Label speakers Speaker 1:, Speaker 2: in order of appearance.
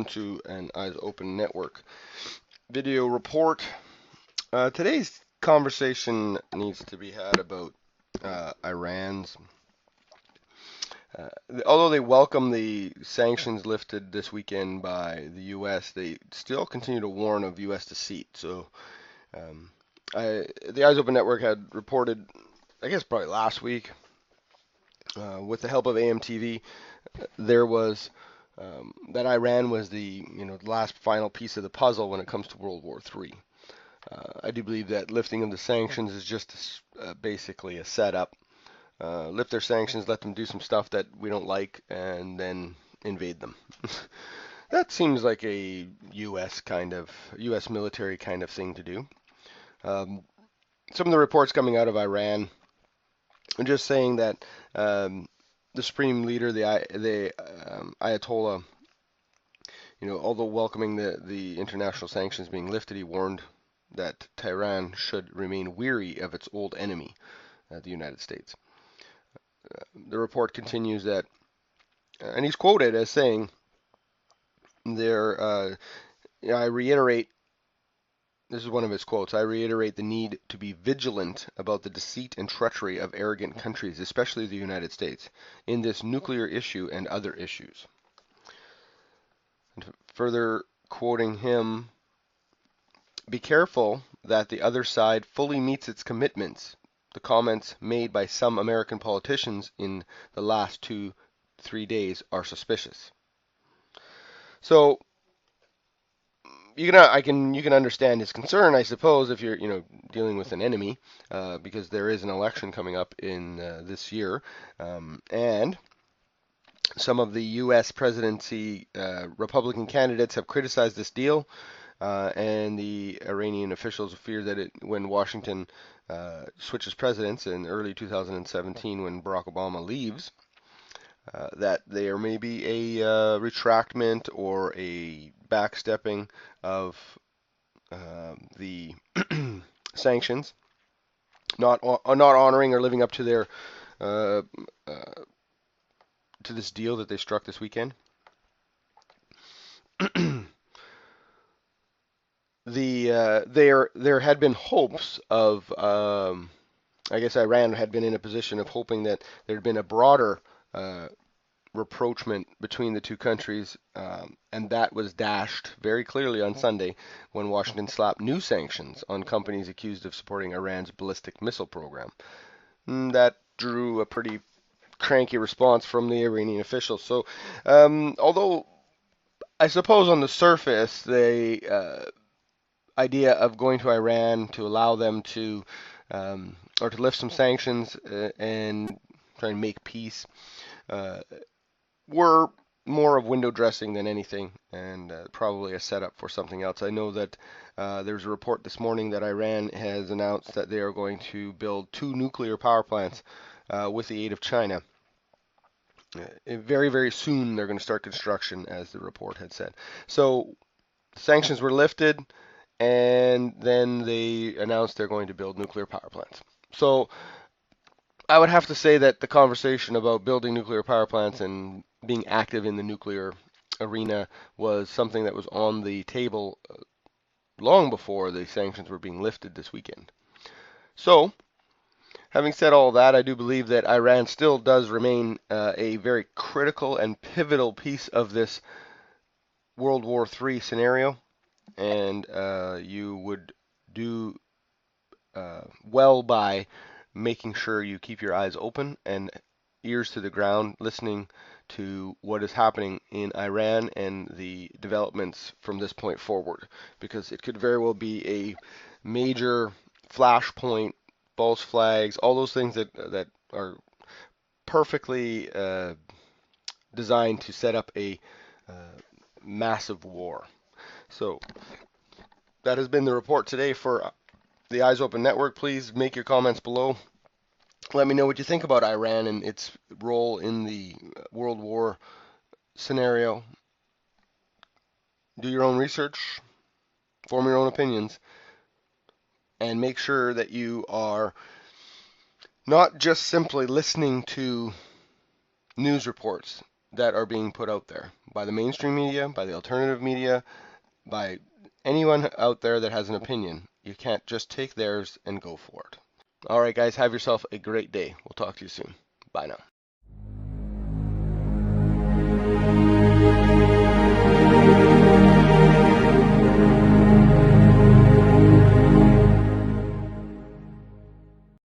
Speaker 1: welcome to an Eyes Open Network video report. Today's conversation needs to be had about Iran's. Although they welcome the sanctions lifted this weekend by the U.S., they still continue to warn of U.S. deceit. So the Eyes Open Network had reported, I guess probably last week, with the help of AMTV, there was that Iran was the last final piece of the puzzle when it comes to World War III. I do believe that lifting of the sanctions is just basically a setup. Lift their sanctions, let them do some stuff that we don't like, and then invade them. That seems like a U.S. military kind of thing to do. Some of the reports coming out of Iran are just saying that the supreme leader, the Ayatollah, although welcoming the international sanctions being lifted, he warned that Tehran should remain weary of its old enemy, the United States. The report continues that, and he's quoted as saying, I reiterate, this is one of his quotes, I reiterate the need to be vigilant about the deceit and treachery of arrogant countries, especially the United States, in this nuclear issue and other issues. And further quoting him, be careful that the other side fully meets its commitments. The comments made by some American politicians in the last 2-3 days are suspicious. So you can understand his concern, I suppose, if you're dealing with an enemy, because there is an election coming up in this year, and some of the U.S. presidency Republican candidates have criticized this deal, and the Iranian officials fear that when Washington switches presidents in early 2017, when Barack Obama leaves, that there may be a retractment or a backstepping of the sanctions, not honoring or living up to their to this deal that they struck this weekend. There had been hopes of, I guess Iran had been in a position of hoping that there had been a broader rapprochement between the two countries, and that was dashed very clearly on Sunday when Washington slapped new sanctions on companies accused of supporting Iran's ballistic missile program. That drew a pretty cranky response from the Iranian officials. So, although I suppose on the surface the idea of going to Iran to allow them to, or to lift some sanctions and try and make peace, were more of window dressing than anything, and probably a setup for something else. I know that there's a report this morning that Iran has announced that they are going to build 2 nuclear power plants with the aid of China. Very, very soon they're going to start construction, as the report had said. So sanctions were lifted, and then they announced they're going to build nuclear power plants. So I would have to say that the conversation about building nuclear power plants and being active in the nuclear arena was something that was on the table long before the sanctions were being lifted this weekend. So, having said all that, I do believe that Iran still does remain a very critical and pivotal piece of this World War III scenario, and you would do well by making sure you keep your eyes open and ears to the ground, listening to what is happening in Iran and the developments from this point forward, because it could very well be a major flashpoint, false flags, all those things that are perfectly designed to set up a massive war. So that has been the report today for the Eyes Open Network. Please make your comments below. Let me know what you think about Iran and its role in the World War scenario. Do your own research, form your own opinions, and make sure that you are not just simply listening to news reports. that are being put out there by the mainstream media, by the alternative media, by anyone out there that has an opinion. You can't just take theirs and go for it. All right, guys, have yourself a great day. We'll talk to you soon. Bye now.